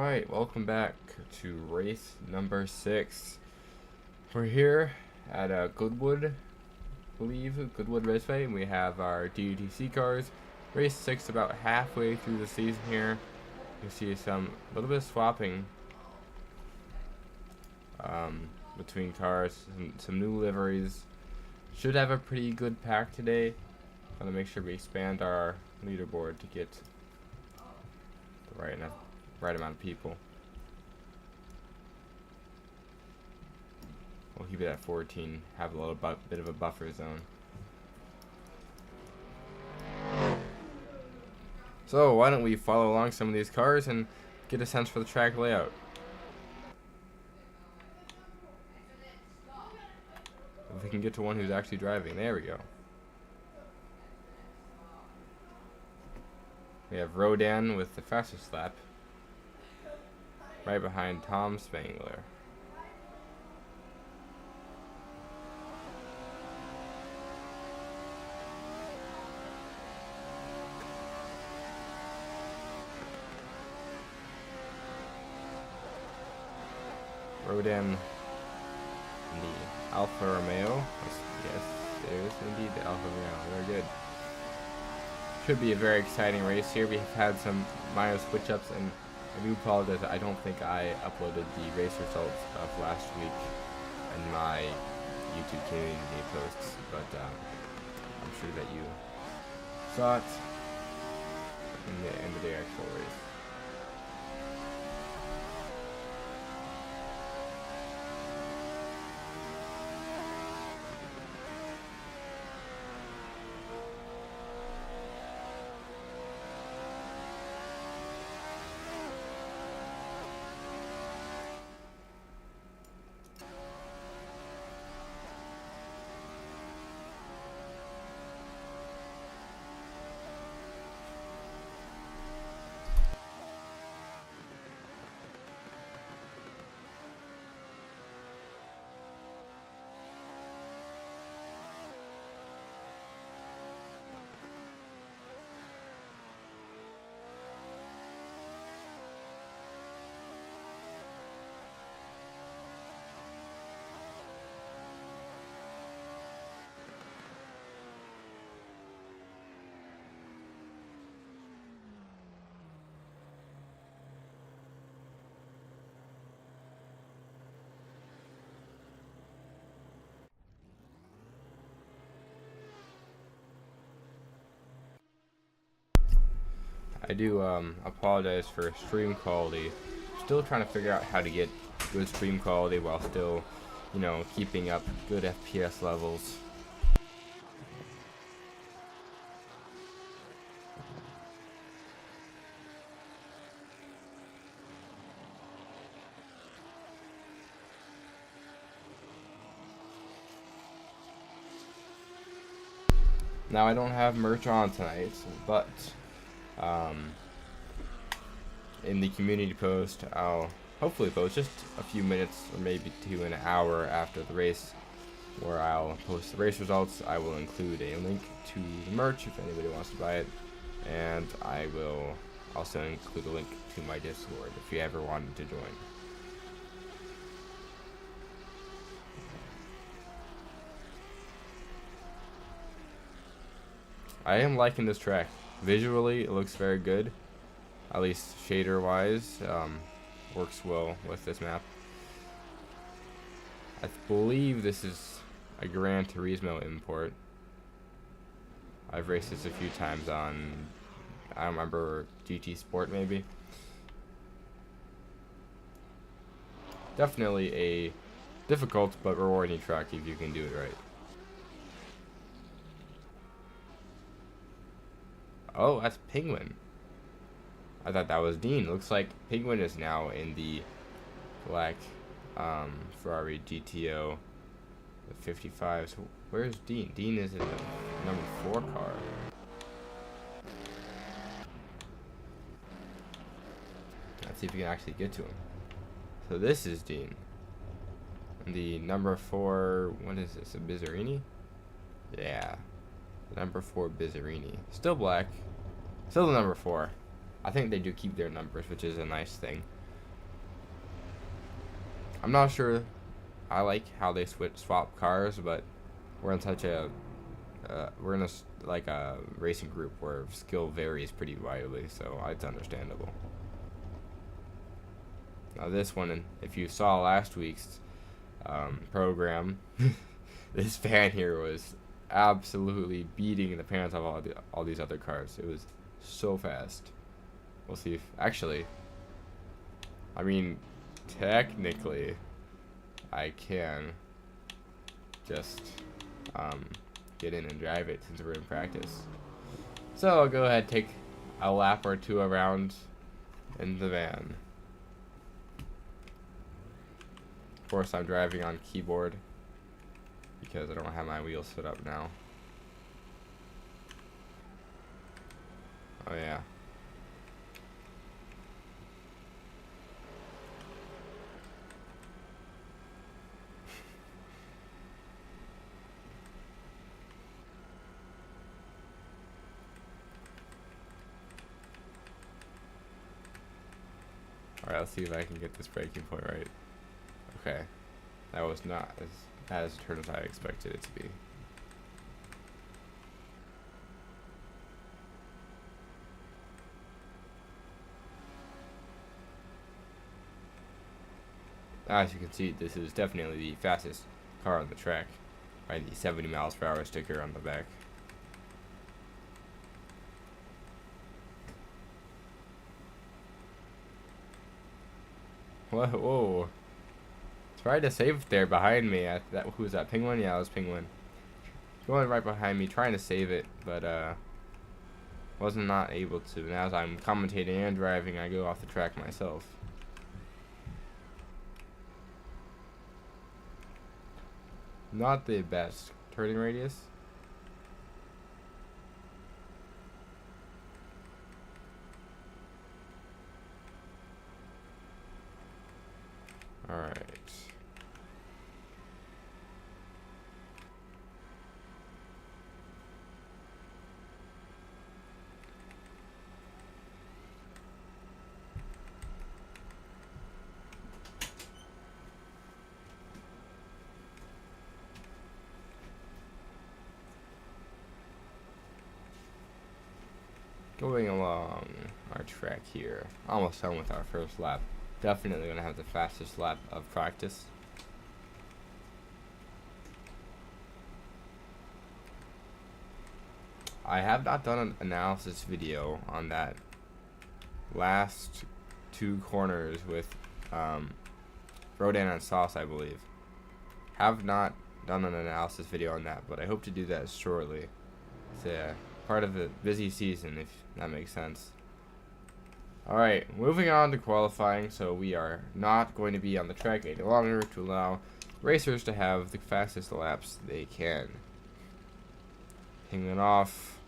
Alright, welcome back to race number 6. We're here at Goodwood, I believe, Goodwood Raceway, and we have our GTC cars. Race 6 about halfway through the season here. You see a little bit of swapping between cars, some new liveries. Should have a pretty good pack today. Gotta make sure we expand our leaderboard to get the right amount of people. We'll keep it at 14, have a little bit of a buffer zone. So why don't we follow along some of these cars and get a sense for the track layout. If we can get to one who's actually driving. There we go. We have Rodan with the fastest lap, right behind Tom Spangler. Rodan in the Alfa Romeo. Yes, there is indeed the Alfa Romeo. Very good. Should be a very exciting race here. We have had some minor switch-ups, and I do apologize. I don't think I uploaded the race results of last week in my YouTube community posts, but I'm sure that you saw it in the end of the actual race. I do apologize for stream quality. Still trying to figure out how to get good stream quality while still, keeping up good FPS levels. Now I don't have merch on tonight, but in the community post, I'll hopefully post just a few minutes or maybe to an hour after the race, where I'll post the race results. I will include a link to the merch if anybody wants to buy it, and I will also include a link to my Discord if you ever wanted to join. I am liking this track. Visually, it looks very good. At least shader-wise, works well with this map. I believe this is a Gran Turismo import. I've raced this a few times on, I don't remember, GT Sport maybe. Definitely a difficult but rewarding track if you can do it right. Oh, that's Penguin. I thought that was Dean. Looks like Penguin is now in the black Ferrari GTO 55. So where's Dean? Dean is in the number 4 car. Let's see if we can actually get to him. So this is Dean. And the number 4, what is this, a Bizzarini? Yeah. Number 4 Bizzarini. Still black. Still the number 4. I think they do keep their numbers, which is a nice thing. I'm not sure I like how they swap cars, but we're in such a we're in like a racing group where skill varies pretty widely, so it's understandable. Now this one, if you saw last week's program, this fan here was absolutely beating the pants off all these other cars. It was so fast. We'll see if actually, I mean, technically, I can just get in and drive it since we're in practice. So I'll go ahead and take a lap or two around in the van. Of course, I'm driving on keyboard because I don't have my wheels set up now. Oh yeah. Alright, let's see if I can get this braking point right. Okay. That was not as bad as it turned as I expected it to be. As you can see, this is definitely the fastest car on the track by the 70 miles per hour sticker on the back. Whoa. Tried to save there behind me. Who was that? Penguin? Yeah, it was Penguin. Going right behind me, trying to save it, but wasn't not able to. And as I'm commentating and driving, I go off the track myself. Not the best turning radius. Alright. Going along our track here. Almost done with our first lap. Definitely going to have the fastest lap of practice. I have not done an analysis video on that last two corners with Rodan and Sauce, I believe. Have not done an analysis video on that, but I hope to do that shortly. It's part of the busy season, if that makes sense. Alright, moving on to qualifying, so we are not going to be on the track any longer to allow racers to have the fastest laps they can. Penguin off.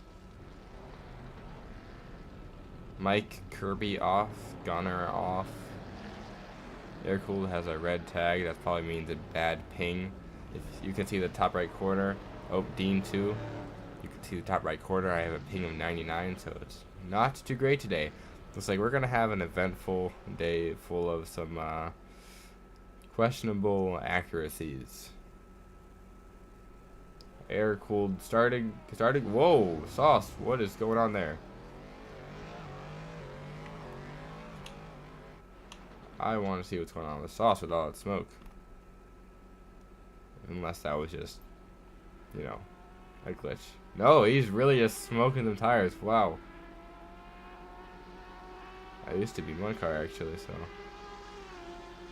Mike Kirby off. Gunner off. Air-cooled has a red tag. That probably means a bad ping. If you can see the top right corner. Oh, Dean too. You can see the top right corner. I have a ping of 99, so it's not too great today. Looks like we're going to have an eventful day full of some questionable accuracies. Air-cooled starting. Whoa, Sauce, what is going on there? I want to see what's going on with Sauce with all that smoke. Unless that was just, you know, a glitch. No, he's really just smoking them tires. Wow. I used to be one car actually, so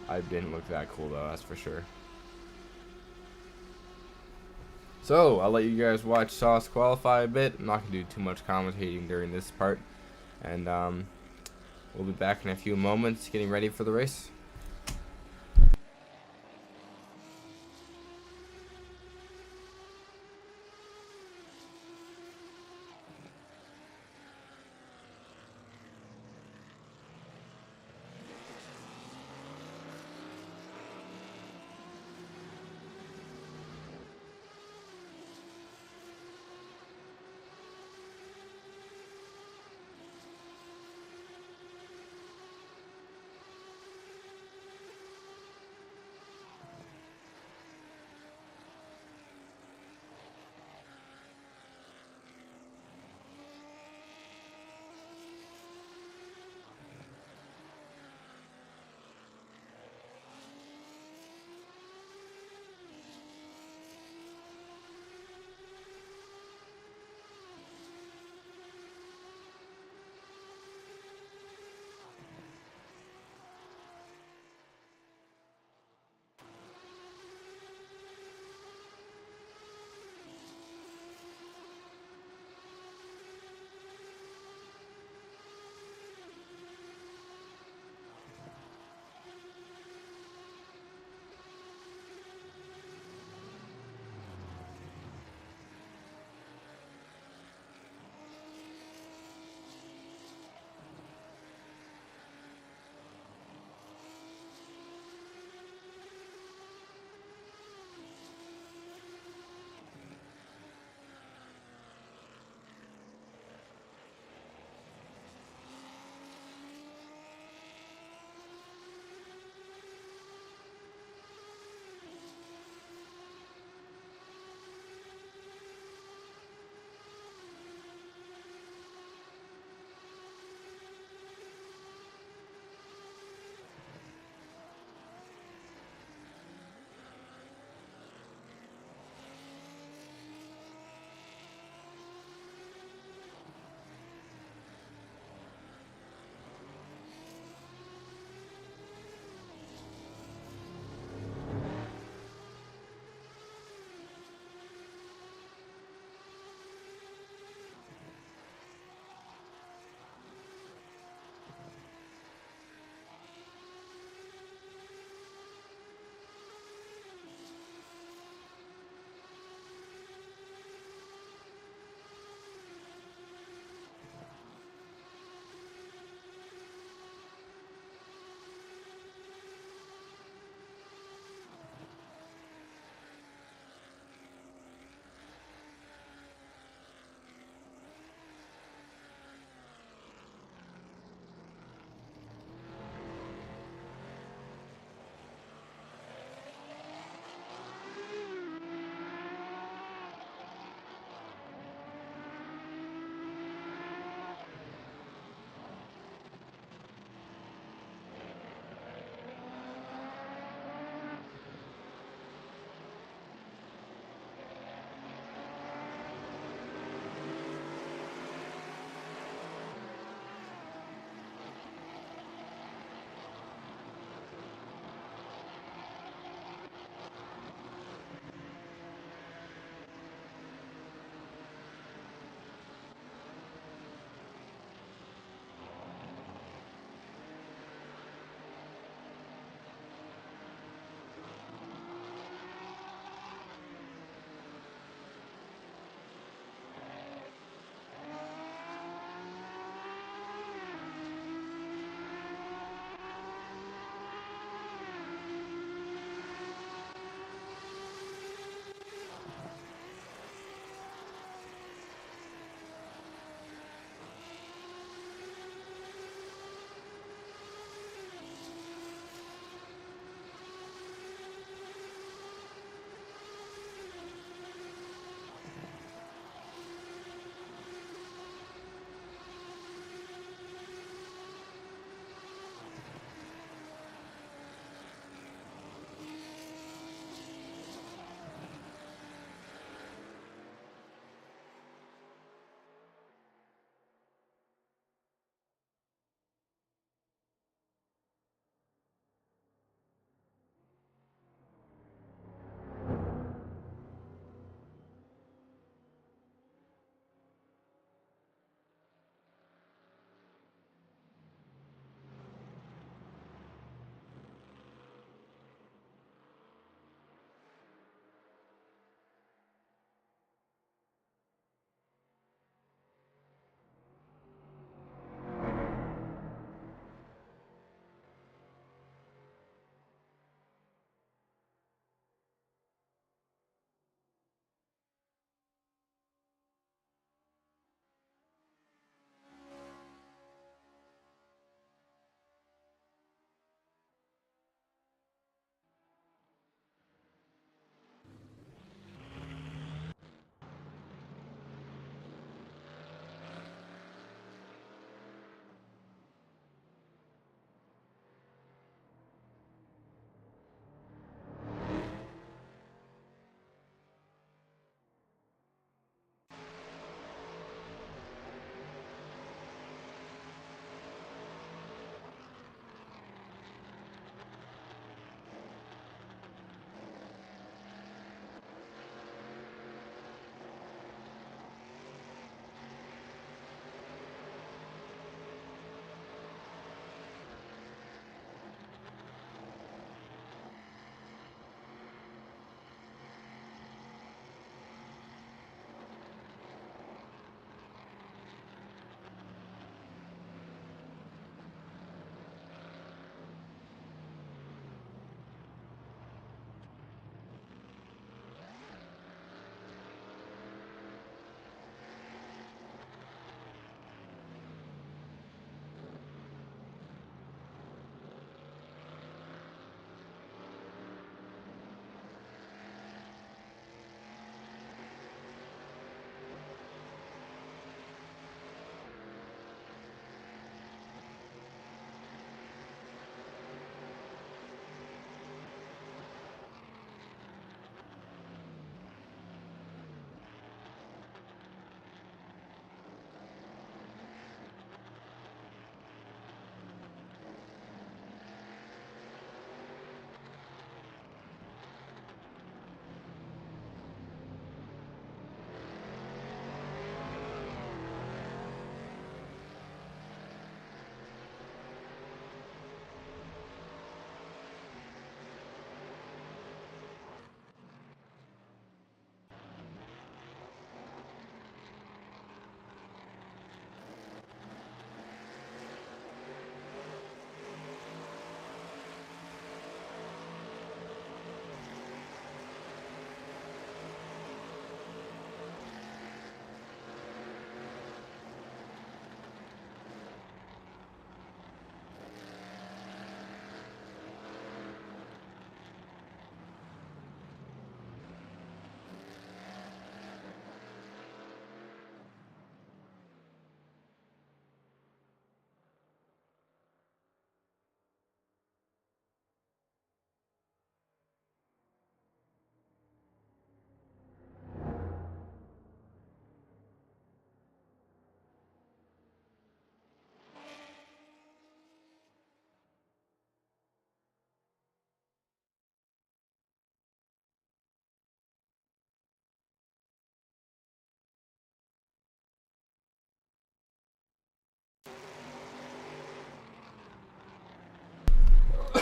I didn't look that cool though, that's for sure. So I'll let you guys watch Sauce qualify a bit. I'm not gonna do too much commentating during this part, and we'll be back in a few moments getting ready for the race.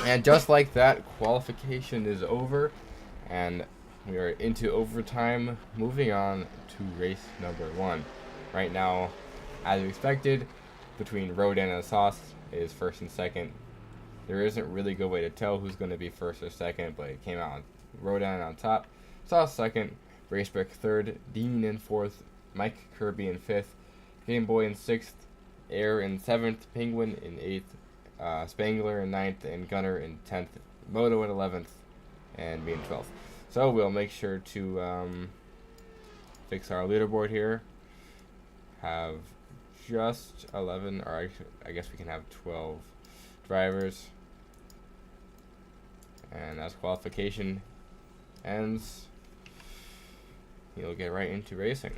And just like that, qualification is over, and we are into overtime, moving on to race number 1. Right now, as expected, between Rodan and Sauce is first and second. There isn't really a good way to tell who's going to be first or second, but it came out Rodan on top, Sauce second, Racebrick third, Dean in fourth, Mike Kirby in fifth, Game Boy in sixth, Air in seventh, Penguin in eighth, Spangler in ninth, and Gunner in 10th, Moto in 11th, and me in 12th. So we'll make sure to fix our leaderboard here. Have just 11, or I guess we can have 12 drivers. And as qualification ends, you'll get right into racing.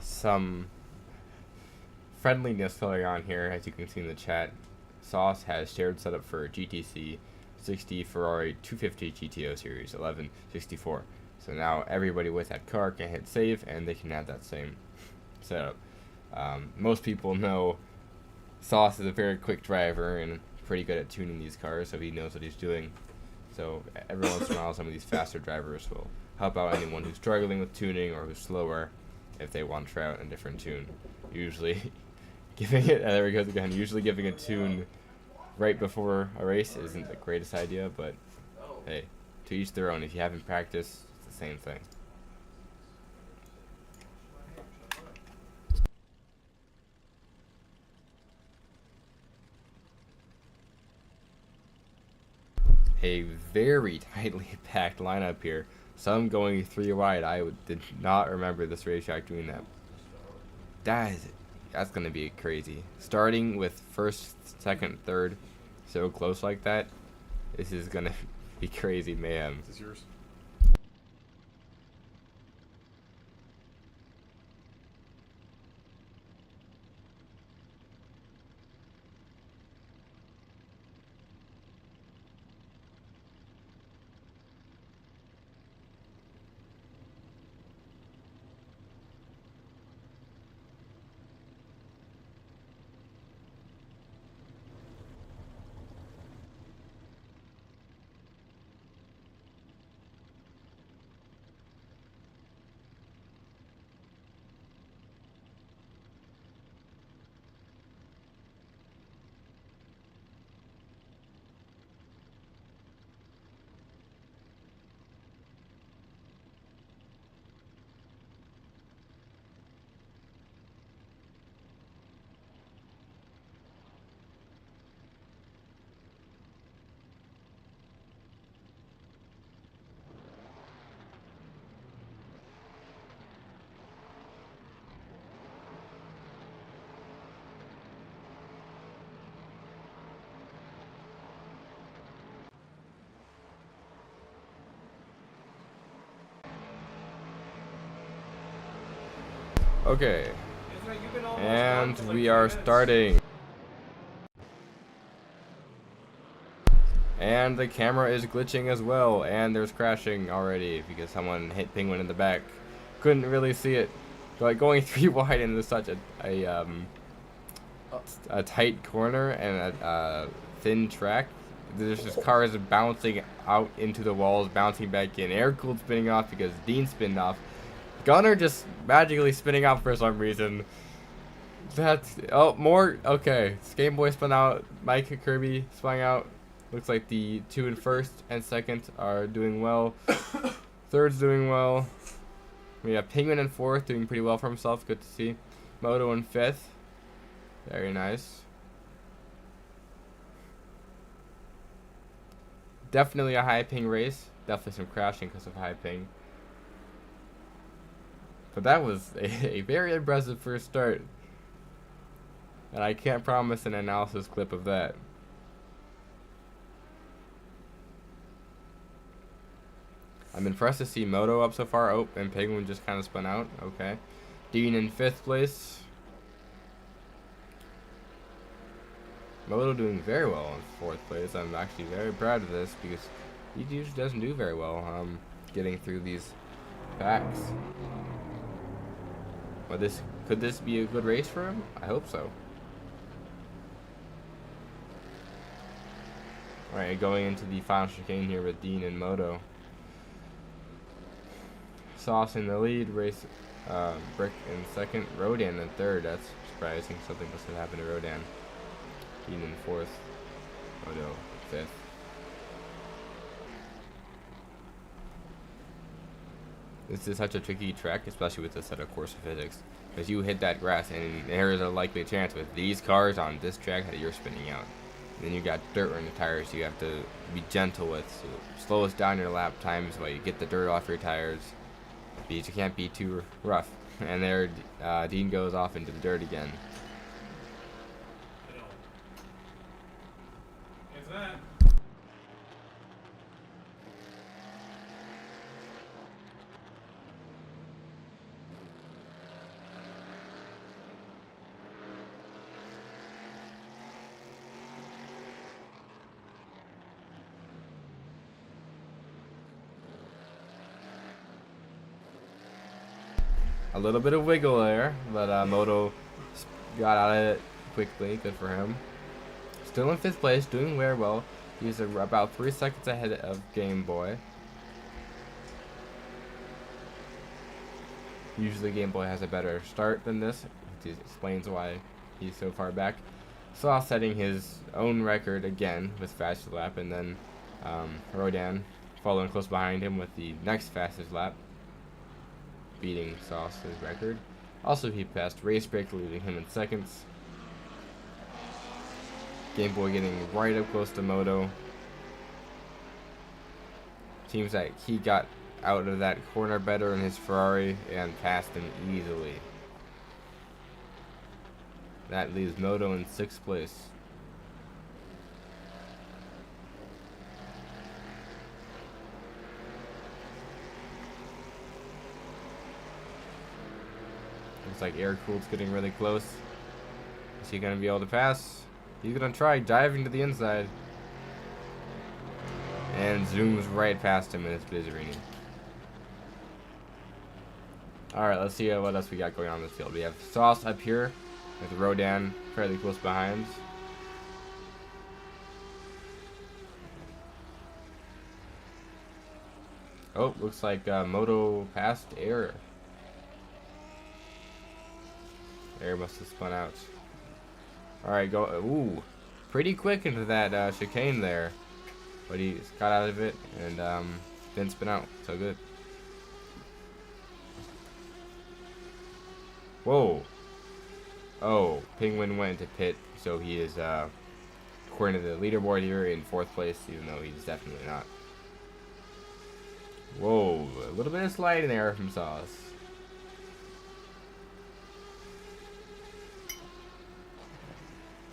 Some friendliness going on here, as you can see in the chat. Sauce has shared setup for GTC 60 Ferrari 250 GTO Series 1164. So now everybody with that car can hit save and they can have that same setup. Most people know Sauce is a very quick driver and pretty good at tuning these cars, so he knows what he's doing. So every once in a while, some of these faster drivers will help out anyone who's struggling with tuning or who's slower if they want to try out a different tune. Usually giving it, there we go again, usually giving a tune right before a race isn't the greatest idea, but hey, to each their own. If you haven't practiced, it's the same thing. A very tightly packed lineup here. Some going 3 wide. Did not remember this racetrack doing that. That's gonna be crazy. Starting with first, second, third, so close like that. This is gonna be crazy mayhem. Is this yours? Okay, and we are starting. And the camera is glitching as well, and there's crashing already because someone hit Penguin in the back. Couldn't really see it. Like going 3 wide into such a tight corner and a thin track. There's just cars bouncing out into the walls, bouncing back in. Air-cooled spinning off because Dean spinned off. Gunner just magically spinning out for some reason. That's more okay. Game Boy spun out. Mike Kirby spun out. Looks like the 2 in first and second are doing well. Third's doing well. We have Penguin in fourth, doing pretty well for himself. Good to see. Moto in fifth. Very nice. Definitely a high ping race. Definitely some crashing because of high ping. But that was a very impressive first start. And I can't promise an analysis clip of that. I'm impressed to see Moto up so far. Oh, and Penguin just kind of spun out. Okay. Dean in fifth place. Moto doing very well in fourth place. I'm actually very proud of this because he usually doesn't do very well getting through these packs. But could this be a good race for him? I hope so. Alright, going into the final chicane here with Dean and Moto. Sauce in the lead, Brick in second, Rodan in third. That's surprising. Something must have happened to Rodan. Dean in fourth, Moto fifth. This is such a tricky track, especially with this set of course physics, because you hit that grass and there is a likely chance with these cars on this track that you're spinning out. And then you got dirt on the tires you have to be gentle with, so slows down your lap times while you get the dirt off your tires. But you can't be too rough. And there, Dean goes off into the dirt again. Is that? A little bit of wiggle there, but Moto got out of it quickly. Good for him. Still in fifth place, doing very well. He's about 3 seconds ahead of Game Boy. Usually Game Boy has a better start than this, which explains why he's so far back. Saw setting his own record again with fastest lap, and then Rodan following close behind him with the next fastest lap, beating Sauce's record. Also, he passed Race Break, leaving him in seconds. Game Boy getting right up close to Moto. Seems like he got out of that corner better in his Ferrari and passed him easily. That leaves Moto in 6th place. Looks like air cool's getting really close. Is he gonna be able to pass? He's gonna try diving to the inside. And zooms right past him in his Bizzarini. Alright, let's see what else we got going on in this field. We have Sauce up here with Rodan fairly close behind. Oh, looks like Moto passed Air. Air must have spun out. Alright, go. Ooh, pretty quick into that chicane there. But he got out of it and didn't spin out. So good. Whoa. Oh, Penguin went to pit, so he is, according to the leaderboard here, in 4th place, even though he's definitely not. Whoa, a little bit of sliding there from Sauce.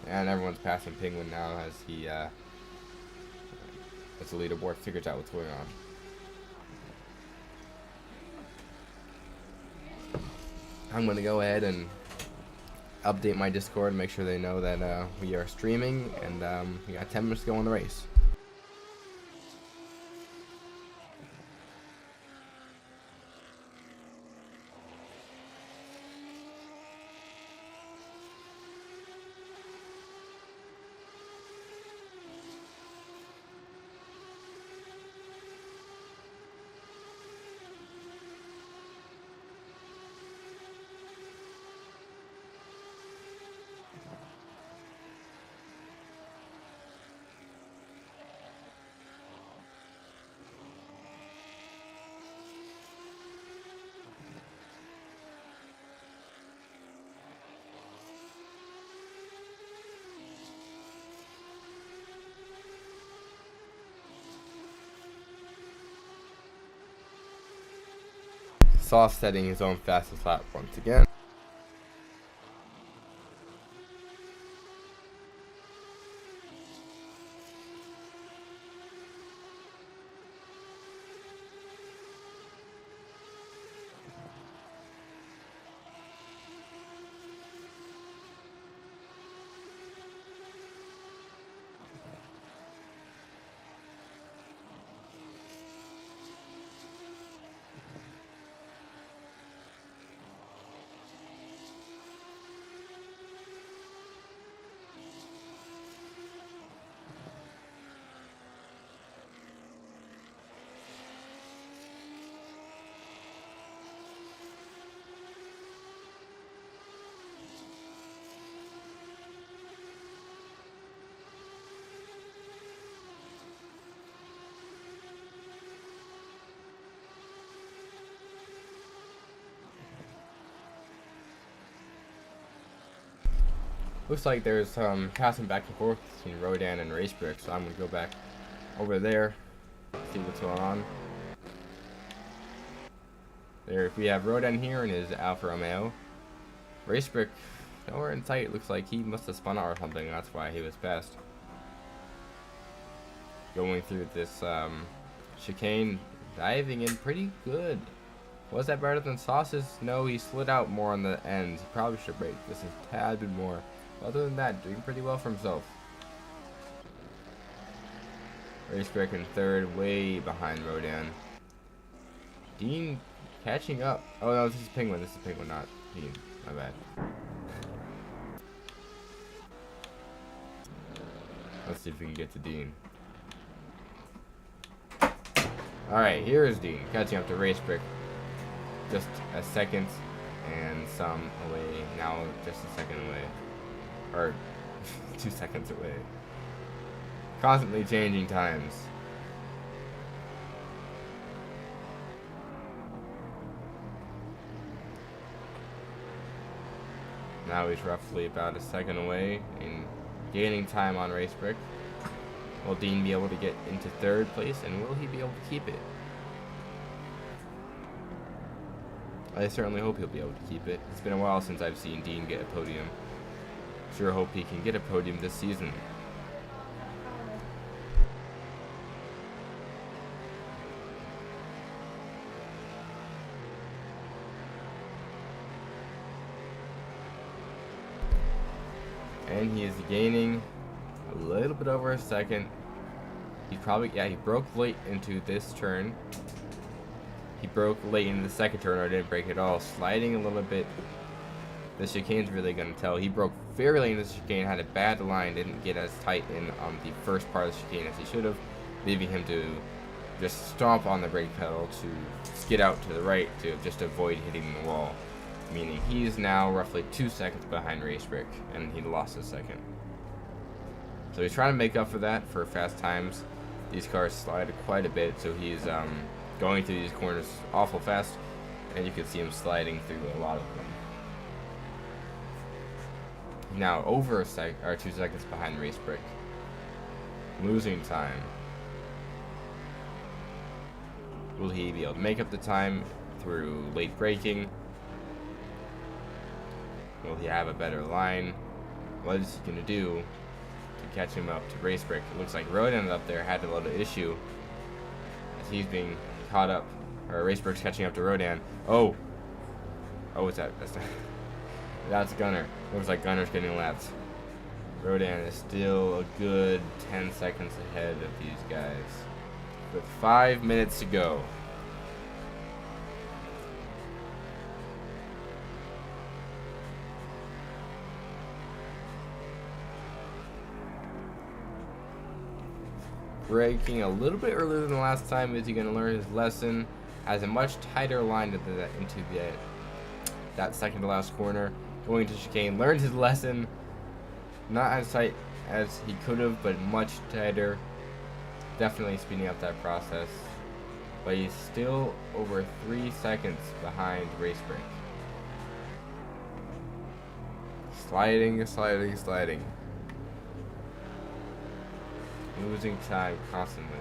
And everyone's passing Penguin now as he, as the leaderboard figures out what's going on. I'm going to go ahead and update my Discord and make sure they know that we are streaming, and we got 10 minutes to go on the race. Sauce setting his own fastest lap once again. Looks like there's some passing back and forth between Rodan and Racebrick, so I'm going to go back over there, see what's going on. There, we have Rodan here in his Alfa Romeo. Racebrick, nowhere in sight. Looks like he must have spun out or something, that's why he was fast. Going through this chicane, diving in pretty good. Was that better than Sauce's? No, he slid out more on the ends. He probably should break this a tad bit more. Other than that, doing pretty well for himself. Racebrick in third, way behind Rodan. Dean catching up. Oh no, this is Penguin. This is Penguin, not Dean. My bad. Let's see if we can get to Dean. Alright, here is Dean catching up to Racebrick. Just a second and some away. Now just a second away. Or 2 seconds away. Constantly changing times. Now he's roughly about a second away and gaining time on Racebrick. Will Dean be able to get into third place, and will he be able to keep it? I certainly hope he'll be able to keep it. It's been a while since I've seen Dean get a podium. Sure hope he can get a podium this season. And he is gaining a little bit over a second. He probably, yeah, he broke late into this turn. He broke late in the second turn, or didn't break at all. Sliding a little bit. The chicane's really going to tell. He broke very late in the chicane, had a bad line, didn't get as tight in on the first part of the chicane as he should have, leaving him to just stomp on the brake pedal to skid out to the right to just avoid hitting the wall. Meaning he's now roughly 2 seconds behind Racebrick, and he lost a second. So he's trying to make up for that for fast times. These cars slide quite a bit, so he's going through these corners awful fast, and you can see him sliding through a lot of them. Now over a 2 seconds behind Racebrick, losing time. Will he be able to make up the time through late braking? Will he have a better line? What is he going to do to catch him up to Racebrick? It looks like Rodan up there had a little issue as he's being caught up, or Racebrick's catching up to Rodan. Oh, what's that? That's Gunner. Looks like Gunner's getting lapped. Rodan is still a good 10 seconds ahead of these guys with 5 minutes to go. Braking a little bit earlier than the last time. Is he going to learn his lesson? Has a much tighter line into that second to last corner. Going to chicane, learned his lesson. Not as tight as he could have, but much tighter. Definitely speeding up that process. But he's still over 3 seconds behind Racebrick. Sliding. Losing time constantly.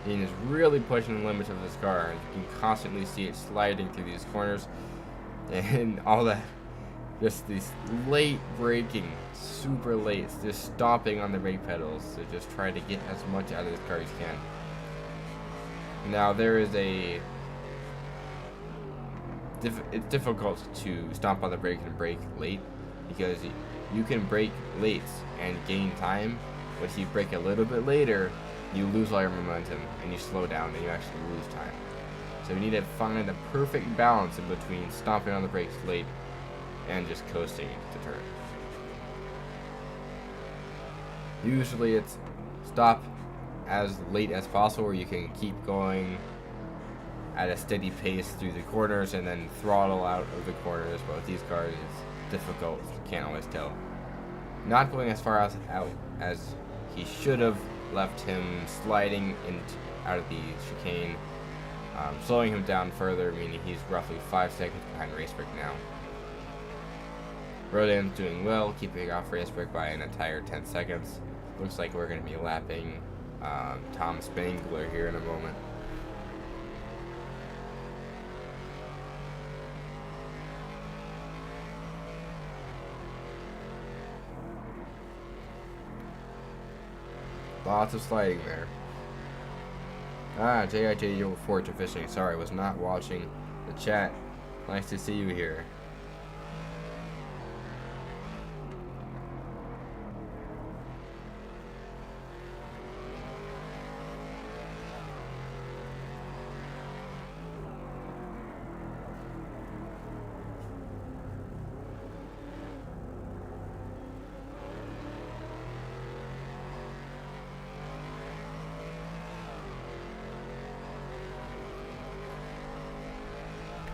Dean is really pushing the limits of this car. You can constantly see it sliding through these corners and all that. Just these late braking, super late, just stomping on the brake pedals to just try to get as much out of this car as you can. Now there is it's difficult to stomp on the brake and brake late, because you can brake late and gain time, but if you brake a little bit later, you lose all your momentum and you slow down and you actually lose time. So you need to find the perfect balance in between stomping on the brakes late and just coasting to turn. Usually it's stop as late as possible, where you can keep going at a steady pace through the corners and then throttle out of the corners. But with these cars, it's difficult. You can't always tell. Not going as far out as he should have, left him sliding out of the chicane, slowing him down further, meaning he's roughly 5 seconds behind Racebreak now. Rodan's doing well, keeping off Racebreak by an entire 10 seconds. Looks like we're going to be lapping Tom Spangler here in a moment. Lots of sliding there. JIJ Fortune Fishing. Sorry, I was not watching the chat. Nice to see you here.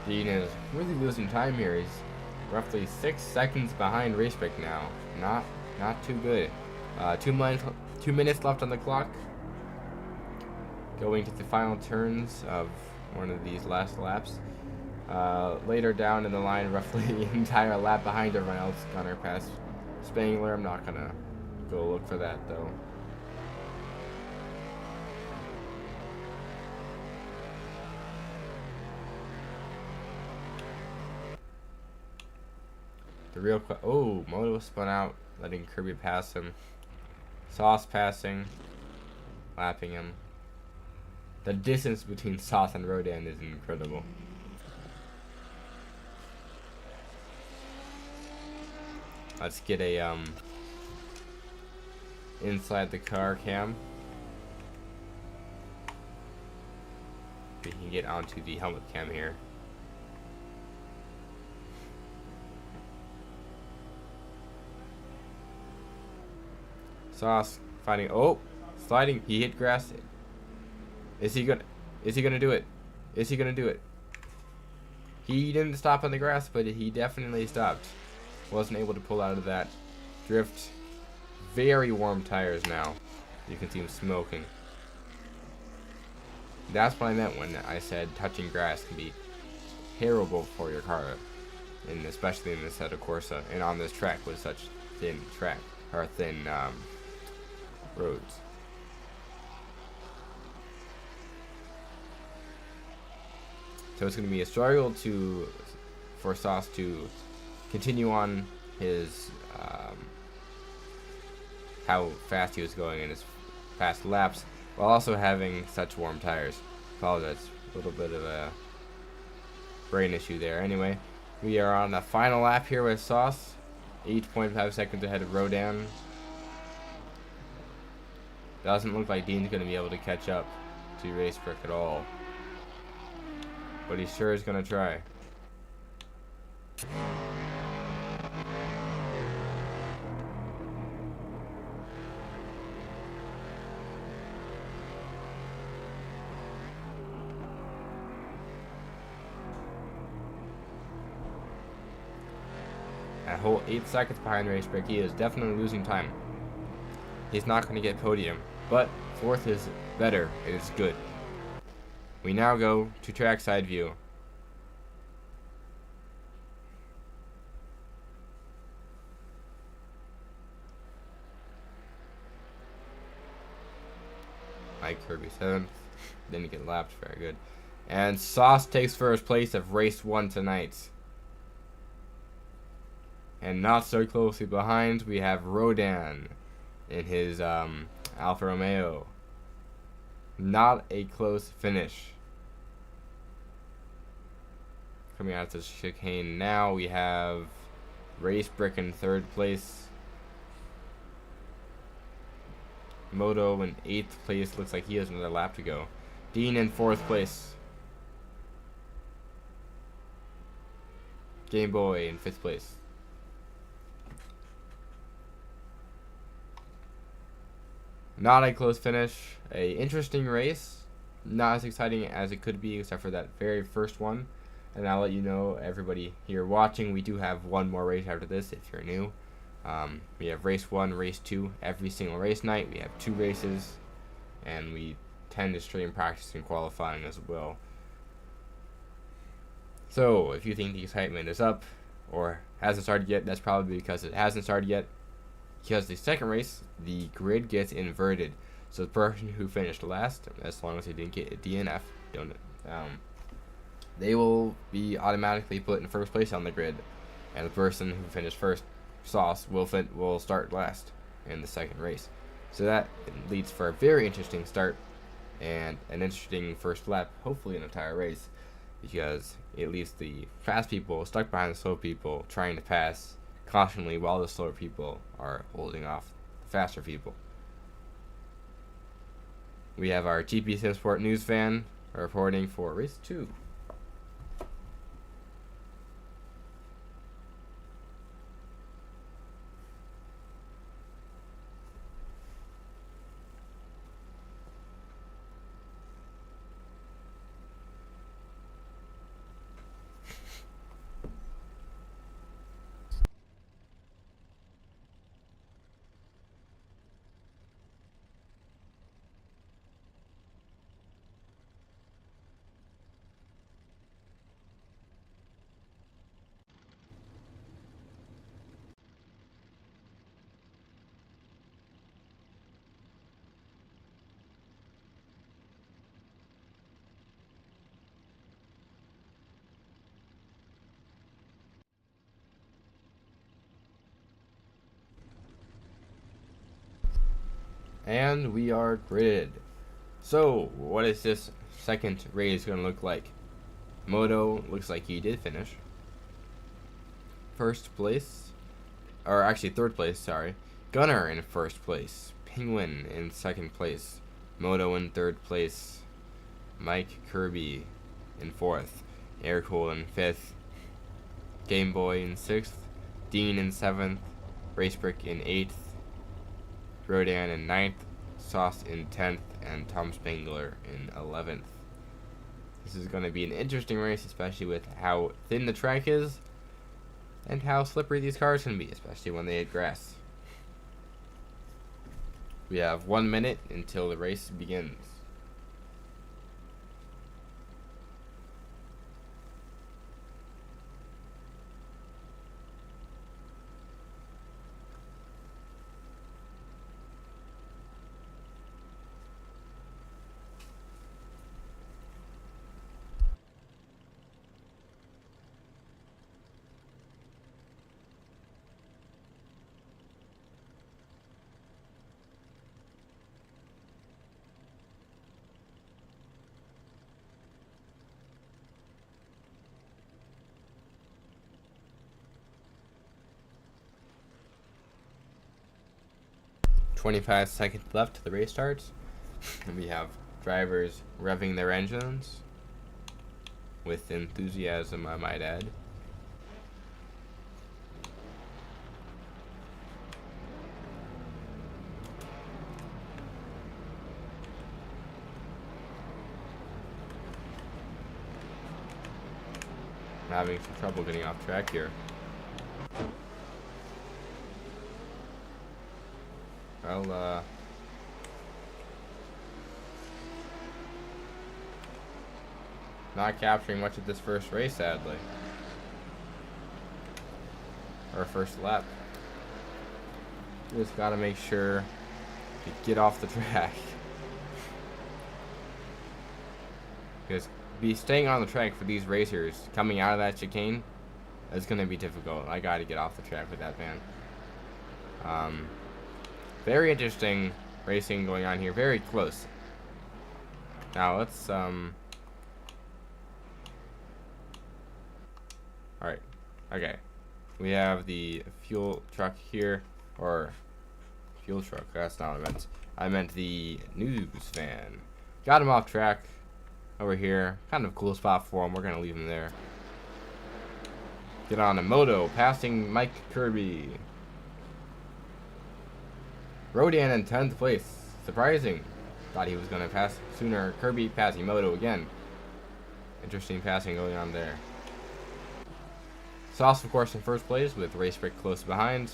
Dean is really losing time here. He's roughly 6 seconds behind Racebreak now. Not too good. 2 minutes left on the clock. Going to the final turns of one of these last laps. Later down in the line, roughly the entire lap behind everyone else, Gunner past Spangler. I'm not gonna go look for that though. Moto spun out, letting Kirby pass him. Sauce passing, lapping him. The distance between Sauce and Rodan is incredible. Let's get a inside the car cam. We can get onto the helmet cam here. Sauce finding sliding. He hit grass. Is he gonna do it? Is he gonna do it? He didn't stop on the grass, but he definitely stopped. Wasn't able to pull out of that drift. Very warm tires now. You can see him smoking. That's what I meant when I said touching grass can be terrible for your car, and especially in this Assetto Corsa and on this track with such thin roads. So it's going to be a struggle for Sauce to continue on his how fast he was going in his fast laps, while also having such warm tires. Apologize, a little bit of a brain issue there. Anyway, we are on the final lap here with Sauce, 8.5 seconds ahead of Rodan. Doesn't look like Dean's going to be able to catch up to Racebreak at all, but he sure is going to try. A whole 8 seconds behind Racebreak. He is definitely losing time. He's not going to get podium, but 4th is better. It is good. We now go to trackside view. Mike Kirby 7th. Didn't get lapped. Very good. And Sauce takes first place of race 1 tonight. And not so closely behind, we have Rodan in his Alfa Romeo. Not a close finish. Coming out to the chicane now, we have Race Brick in 3rd place. Moto in 8th place. Looks like he has another lap to go. Dean in 4th place. Game Boy in 5th place. Not a close finish. A interesting race. Not as exciting as it could be, except for that very first one. And I'll let you know, everybody here watching, we do have one more race after this if you're new. We have race 1, race 2, every single race night. We have 2 races, and we tend to stream practice and qualifying as well. So, if you think the excitement is up, or hasn't started yet, that's probably because it hasn't started yet. Because the second race, the grid gets inverted. So the person who finished last, as long as they didn't get a DNF, they will be automatically put in first place on the grid. And the person who finished first, Sauce, will start last in the second race. So that leads for a very interesting start and an interesting first lap, hopefully an entire race, because it leaves the fast people stuck behind the slow people trying to pass constantly while the slower people are holding off the faster people. We have our GP Simsport news fan reporting for race 2. And we are gridded. So, what is this second race going to look like? Moto looks like he did finish. First place. Or actually, 3rd place, sorry. Gunner in 1st place. Penguin in 2nd place. Moto in 3rd place. Mike Kirby in 4th. Aircool in 5th. Game Boy in 6th. Dean in 7th. Racebrick in 8th. Rodan in 9th, Sauce in 10th, and Tom Spangler in 11th. This is going to be an interesting race, especially with how thin the track is and how slippery these cars can be, especially when they hit grass. We have 1 minute until the race begins. "25 seconds left to the race starts, and we have drivers revving their engines with enthusiasm, I might add. I'm having some trouble getting off track here. Well, not capturing much of this first race, sadly. Or first lap. Just gotta make sure to get off the track. Because staying on the track for these racers coming out of that chicane is going to be difficult. I got to get off the track with that van. Very interesting racing going on here. Very close. Now let's Alright. Okay. We have the fuel truck here, or fuel truck, that's not what I meant. I meant the news van. Got him off track over here. Kind of a cool spot for him. We're gonna leave him there. Get on a moto, passing Mike Kirby. Rodan in 10th place. Surprising. Thought he was gonna pass sooner. Kirby passing Moto again. Interesting passing going on there. Sauce, of course, in first place with Race Brick close behind.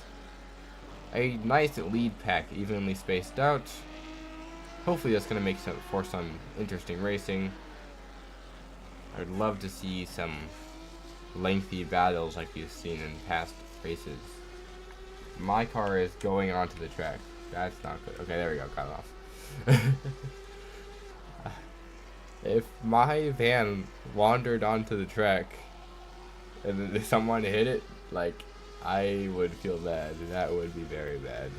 A nice lead pack, evenly spaced out. Hopefully that's going to make for some interesting racing. I would love to see some lengthy battles like we've seen in past races. My car is going onto the track. That's not good. Okay, there we go. Got it off. If my van wandered onto the track and then someone hit it, like, I would feel bad. That would be very bad.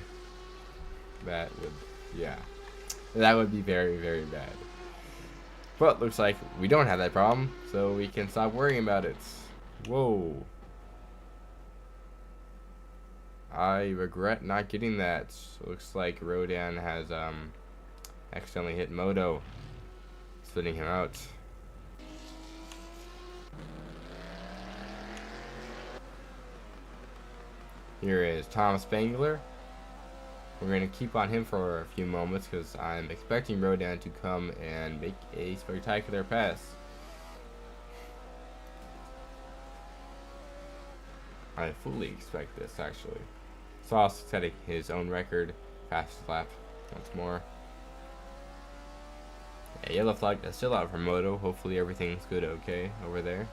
That would, yeah. That would be very, very bad. But looks like we don't have that problem, so we can stop worrying about it. Whoa. I regret not getting that. Looks like Rodan has accidentally hit Moto, splitting him out. Here is Tom Spangler. We're going to keep on him for a few moments because I'm expecting Rodan to come and make a spectacular pass. I fully expect this, actually. Sauce setting his own record. Fastest lap once more. Yeah, yellow flag is still out for Moto. Hopefully everything's good okay over there.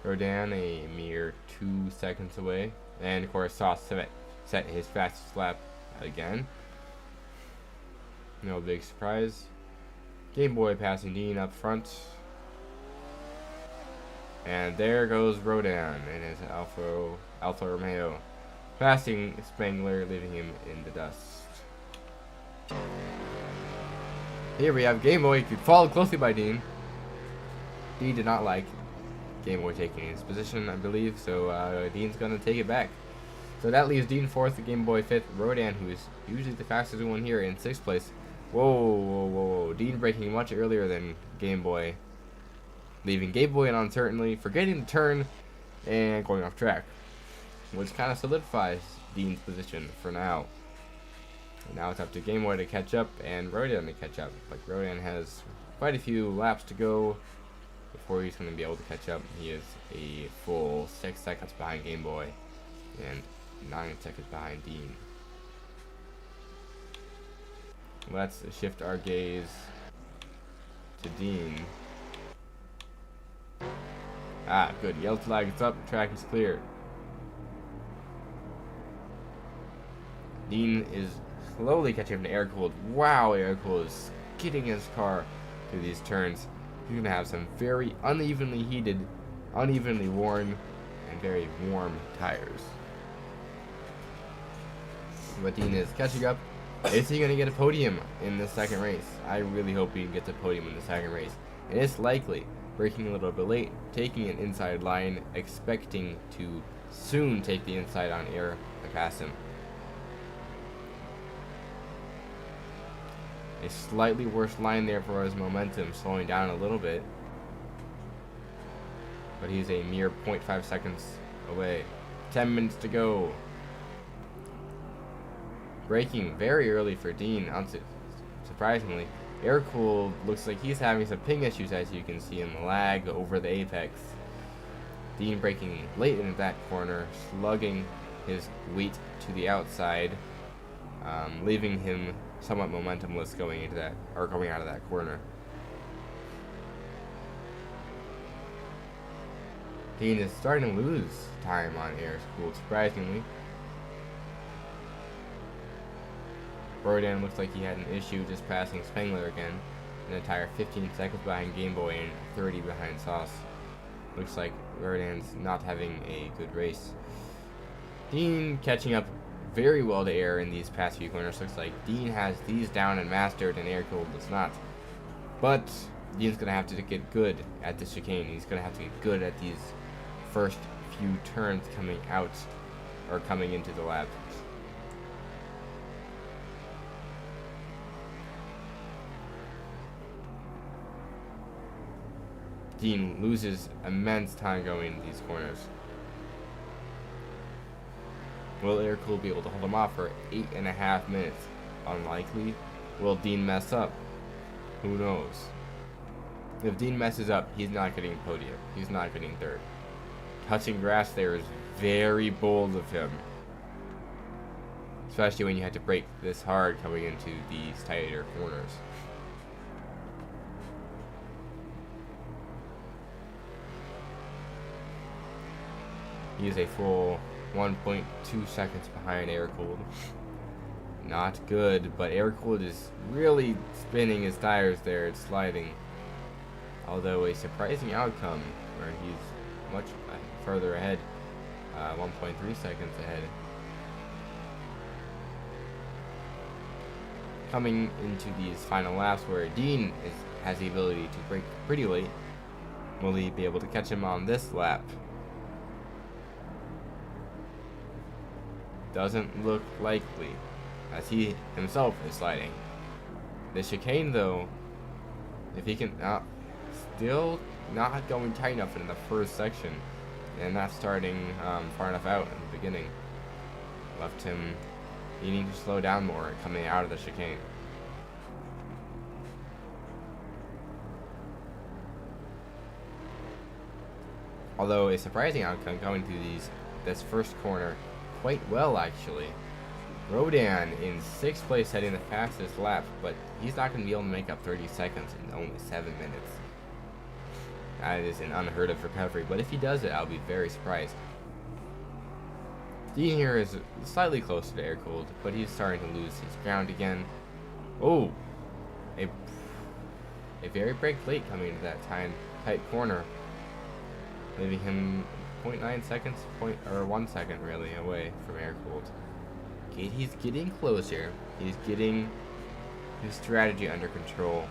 Rodan a mere 2 seconds away, and of course Sauce set his fastest lap again. No big surprise. Game Boy passing Dean up front, and there goes Rodan in his Alfa Romeo, passing Spangler, leaving him in the dust. Here we have Game Boy, followed closely by Dean. Dean did not like Game Boy taking his position, I believe, so Dean's gonna take it back. So that leaves Dean 4th, Game Boy 5th, Rodan, who is usually the fastest one here, in 6th place. Whoa. Dean braking much earlier than Game Boy, leaving Game Boy in uncertainty, forgetting to turn, and going off track, which kind of solidifies Dean's position for now. And now it's up to Game Boy to catch up and Rodan to catch up. Like, Rodan has quite a few laps to go before he's going to be able to catch up. He is a full 6 seconds behind Game Boy and 9 seconds behind Dean. Let's shift our gaze to Dean. Ah, good. Yellow flag is up. Track is clear. Dean is slowly catching up to Air-Cooled. Wow, Air-Cooled is skidding his car through these turns. He's going to have some very unevenly heated, unevenly worn, and very warm tires. But Dean is catching up. Is he going to get a podium in the second race? I really hope he gets a podium in the second race. And it's likely. Braking a little bit late, taking an inside line, expecting to soon take the inside on air and pass him. A slightly worse line there for his momentum, slowing down a little bit. But he's a mere 0.5 seconds away. 10 minutes to go. Braking very early for Dean, surprisingly. Air-Cooled looks like he's having some ping issues, as you can see in the lag over the apex. Dean braking late into that corner, slugging his wheat to the outside, leaving him somewhat momentumless going into that, or going out of that corner. Dean is starting to lose time on air-cooled, surprisingly. Rodan looks like he had an issue just passing Spengler again. An entire 15 seconds behind Game Boy and 30 behind Sauce. Looks like Rodan's not having a good race. Dean catching up very well to air in these past few corners. Looks like Dean has these down and mastered and air-cooled does not. But Dean's going to have to get good at the chicane. He's going to have to get good at these first few turns coming out or coming into the lap. Dean loses immense time going into these corners. Will Aircool be able to hold him off for 8.5 minutes? Unlikely. Will Dean mess up? Who knows? If Dean messes up, he's not getting podium. He's not getting third. Touching grass there is very bold of him. Especially when you had to brake this hard coming into these tighter corners. He is a full 1.2 seconds behind Aircooled. Not good, but Aircooled is really spinning his tires there. It's sliding. Although a surprising outcome where he's much further ahead. 1.3 seconds ahead. Coming into these final laps where Dean has the ability to brake pretty late. Will he be able to catch him on this lap? Doesn't look likely, as he himself is sliding. The chicane, though, if he can still not going tight enough in the first section, and not starting far enough out in the beginning, left him needing to slow down more coming out of the chicane. Although a surprising outcome going through this first corner quite well, actually. Rodan in 6th place heading the fastest lap, but he's not going to be able to make up 30 seconds in only 7 minutes. That is an unheard of recovery, but if he does it, I'll be very surprised. Dean here is slightly closer to Aircooled, but he's starting to lose his ground again. Oh! A very brake late coming into that tight corner, leaving him 0.9 seconds, 1 second really, away from Aircooled. Okay, he's getting closer. He's getting his strategy under control,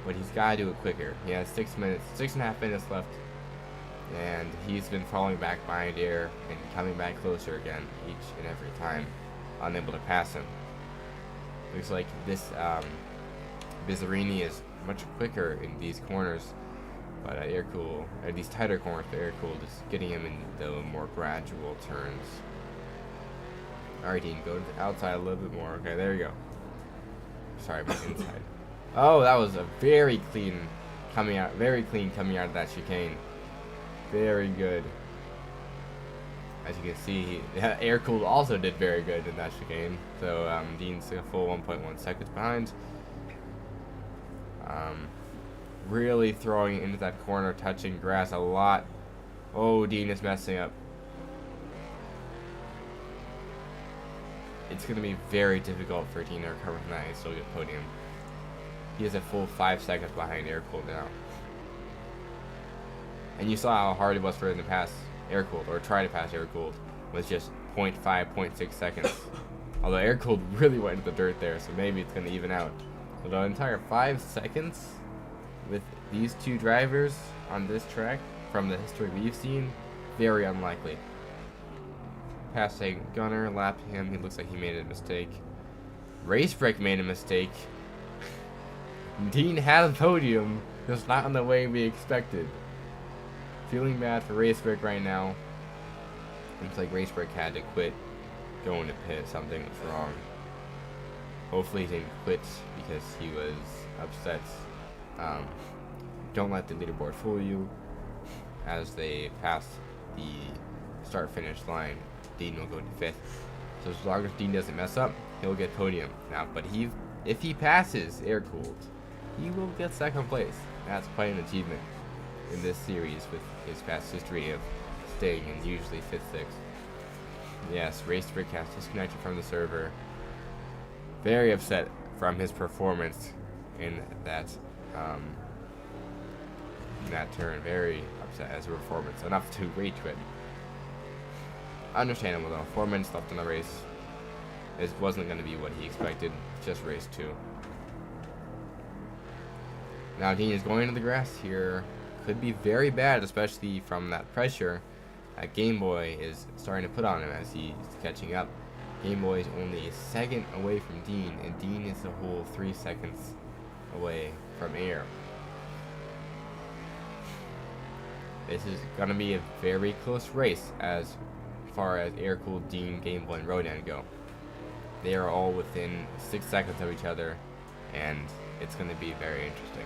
but he's got to do it quicker. He has 6.5 minutes left, and he's been falling back behind air and coming back closer again each and every time, unable to pass him. Looks like this Bizzarini is much quicker in these corners. But these tighter corners, the Aircooled is getting him in the more gradual turns. Alright, Dean, go to the outside a little bit more. Okay, there you go. Sorry, my inside. Oh, that was a very clean coming out of that chicane. Very good. As you can see, Aircooled also did very good in that chicane. So Dean's a full 1.1 seconds behind. Really throwing into that corner, touching grass a lot. Oh, Dean is messing up. It's going to be very difficult for Dean to recover from that and still get podium. He is a full 5 seconds behind Aircooled now. And you saw how hard it was for him to pass Aircooled, or try to pass Aircooled, with just 0.5, 0.6 seconds. Although Aircooled really went into the dirt there, so maybe it's going to even out. But an entire 5 seconds with these two drivers on this track, from the history we've seen, very unlikely. Passing Gunner, lapped him, he looks like he made a mistake. Racebrake made a mistake. Dean has a podium, just not in the way we expected. Feeling bad for Racebrake right now. Looks like Racebrake had to quit going to pit, something was wrong. Hopefully he didn't quit because he was upset. Don't let the leaderboard fool you. As they pass the start-finish line, Dean will go to 5th. So as long as Dean doesn't mess up, he'll get podium. Now, but if he passes Aircooled, he will get 2nd place. That's quite an achievement in this series with his past history of staying in usually 5th, 6th. Yes, race break has disconnected from the server. Very upset from his performance in that turn. Very upset as a performance. Enough to rage quit. Understandable though. 4 minutes left in the race. It wasn't going to be what he expected. Just race 2. Now Dean is going into the grass here. Could be very bad, especially from that pressure that Game Boy is starting to put on him as he's catching up. Game Boy is only a second away from Dean, and Dean is a whole 3 seconds away from air. This is going to be a very close race as far as air-cooled Dean, Game Boy, and Rodan go. They are all within 6 seconds of each other, and it's going to be very interesting.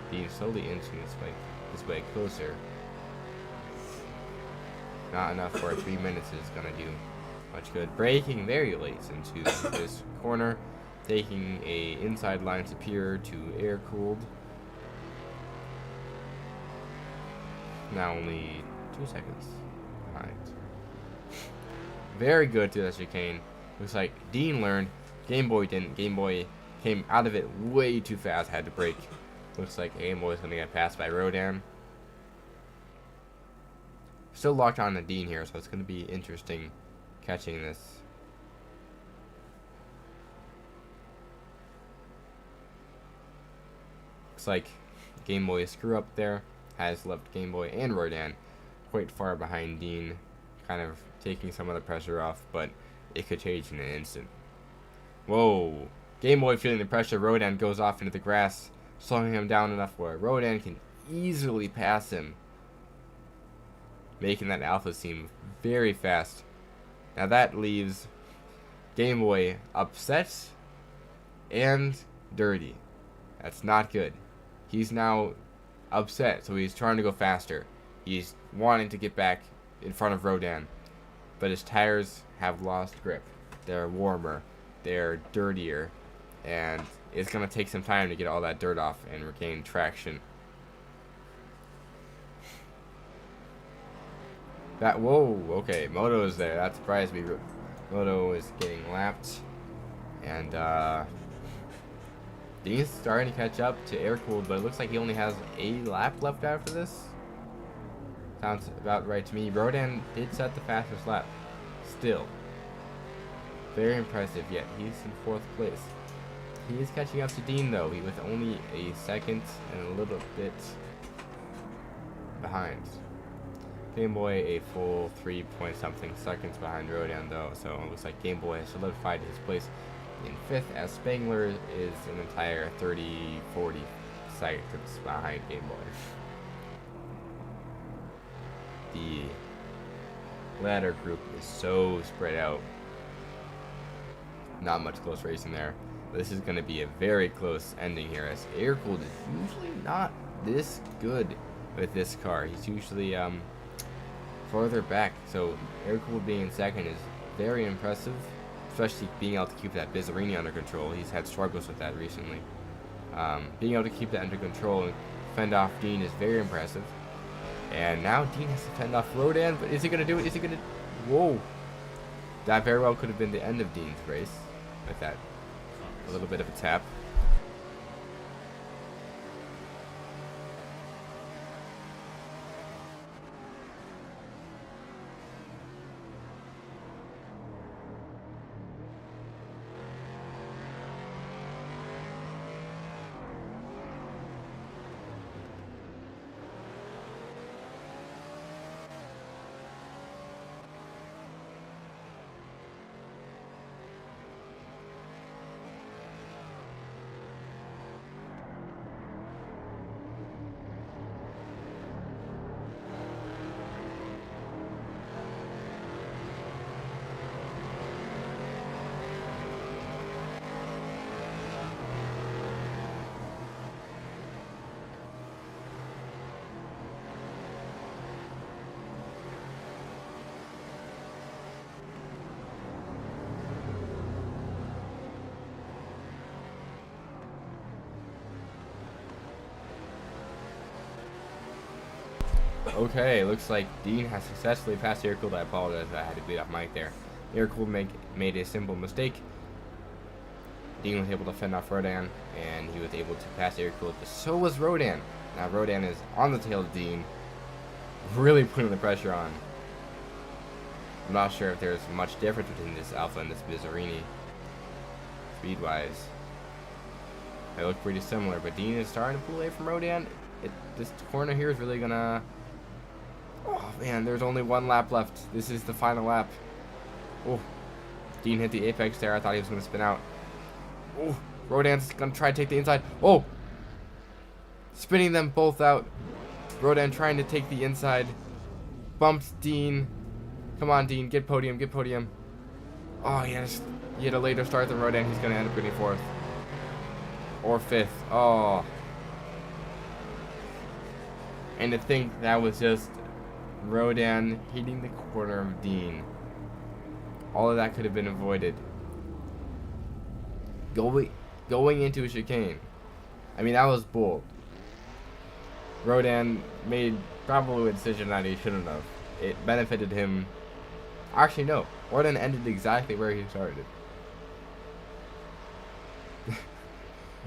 Dean slowly inching this way closer. Not enough for 3 minutes is going to do much good. Braking very late into this corner, taking a inside line superior to air cooled. Now only 2 seconds behind. Very good to that chicane. Looks like Dean learned. Game Boy didn't. Game Boy came out of it way too fast, had to brake. Looks like Game Boy is going to get passed by Rodan. Still locked on to Dean here, so it's going to be interesting catching this. Looks like Game Boy screw up there. Has left Game Boy and Rodan quite far behind Dean, kind of taking some of the pressure off, but it could change in an instant. Whoa! Game Boy feeling the pressure. Rodan goes off into the grass, slowing him down enough where Rodan can easily pass him, making that Alpha seem very fast. Now that leaves Game Boy upset and dirty. That's not good. He's now upset, so he's trying to go faster. He's wanting to get back in front of Rodan, but his tires have lost grip. They're warmer, they're dirtier, and it's going to take some time to get all that dirt off and regain traction. Whoa, okay, Moto is there. That surprised me. Moto is getting lapped, and Dean's starting to catch up to air-cooled, but it looks like he only has a lap left after this. Sounds about right to me. Rodan did set the fastest lap. Still. Very impressive, yet he's in 4th place. He is catching up to Dean, though, with only a second and a little bit behind. Game Boy a full 3-point-something seconds behind Rodan, though, so it looks like Game Boy has solidified his place in 5th, as Spangler is an entire 30-40 seconds behind Game Boy. The ladder group is so spread out. Not much close racing there. This is going to be a very close ending here, as air-cooled is usually not this good with this car. He's usually further back, so air-cooled being in 2nd is very impressive, especially being able to keep that Bizzarini under control. He's had struggles with that recently. Being able to keep that under control and fend off Dean is very impressive. And now Dean has to fend off Rodan, but is he going to do it? Is he going to... Whoa. That very well could have been the end of Dean's race with that a little bit of a tap. Okay, looks like Dean has successfully passed Air-Cooled. I apologize, I had to bleed off mic there. Air-Cooled made a simple mistake. Dean was able to fend off Rodan, and he was able to pass Air-Cooled, but so was Rodan. Now Rodan is on the tail of Dean, really putting the pressure on. I'm not sure if there's much difference between this Alpha and this Bizzarini, speed-wise. They look pretty similar, but Dean is starting to pull away from Rodan. This corner here is really gonna... Oh man, there's only one lap left. This is the final lap. Oh, Dean hit the apex there. I thought he was gonna spin out. Oh, Rodan's gonna try to take the inside. Oh, spinning them both out. Rodan trying to take the inside. Bumped Dean. Come on, Dean, get podium, get podium. Oh, he had a later start than Rodan. He's gonna end up getting 4th or 5th. Oh. And to think that was just Rodan hitting the corner of Dean. All of that could have been avoided. Going into a chicane. I mean, that was bold. Rodan made probably a decision that he shouldn't have. It benefited him. Actually, no. Rodan ended exactly where he started.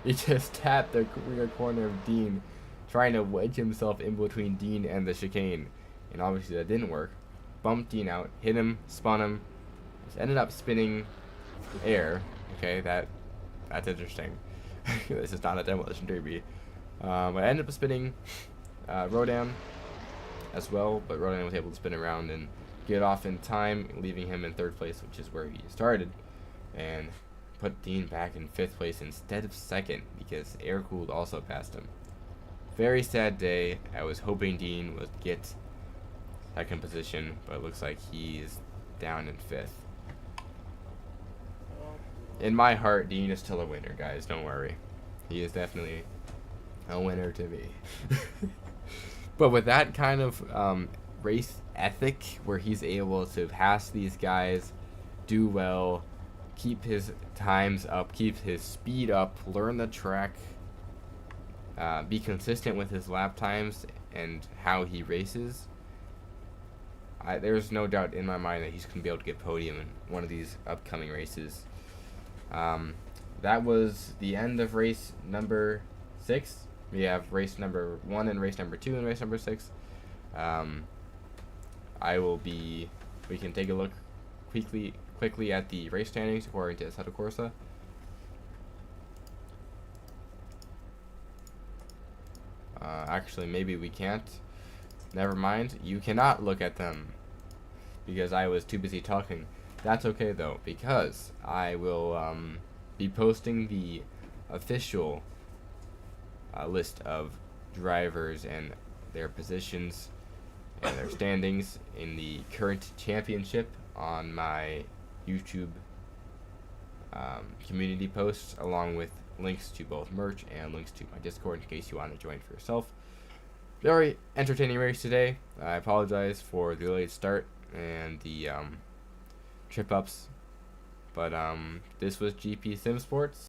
He just tapped the rear corner of Dean, trying to wedge himself in between Dean and the chicane. And obviously that didn't work. Bumped Dean out, hit him, spun him. Just ended up spinning air. Okay, that's interesting. This is not a demolition derby. But I ended up spinning Rodan as well, but Rodan was able to spin around and get off in time, leaving him in 3rd place, which is where he started, and put Dean back in 5th place instead of 2nd because Air-Cooled also passed him. Very sad day. I was hoping Dean would get 2nd position, but it looks like he's down in 5th. In my heart, Dean is still a winner, guys. Don't worry. He is definitely a winner to me. But with that kind of race ethic, where he's able to pass these guys, do well, keep his times up, keep his speed up, learn the track, be consistent with his lap times and how he races, there's no doubt in my mind that he's going to be able to get podium in one of these upcoming races. That was the end of race number 6. We have race number 1 and race number 2 and race number 6. We can take a look quickly at the race standings according to Assetto Corsa. Actually, maybe we can't. Never mind. You cannot look at them because I was too busy talking. That's okay though, because I will be posting the official list of drivers and their positions and their standings in the current championship on my YouTube community posts, along with links to both merch and links to my Discord in case you want to join for yourself. Very entertaining race today. I apologize for the late start and the trip ups, but this was GP Simsports.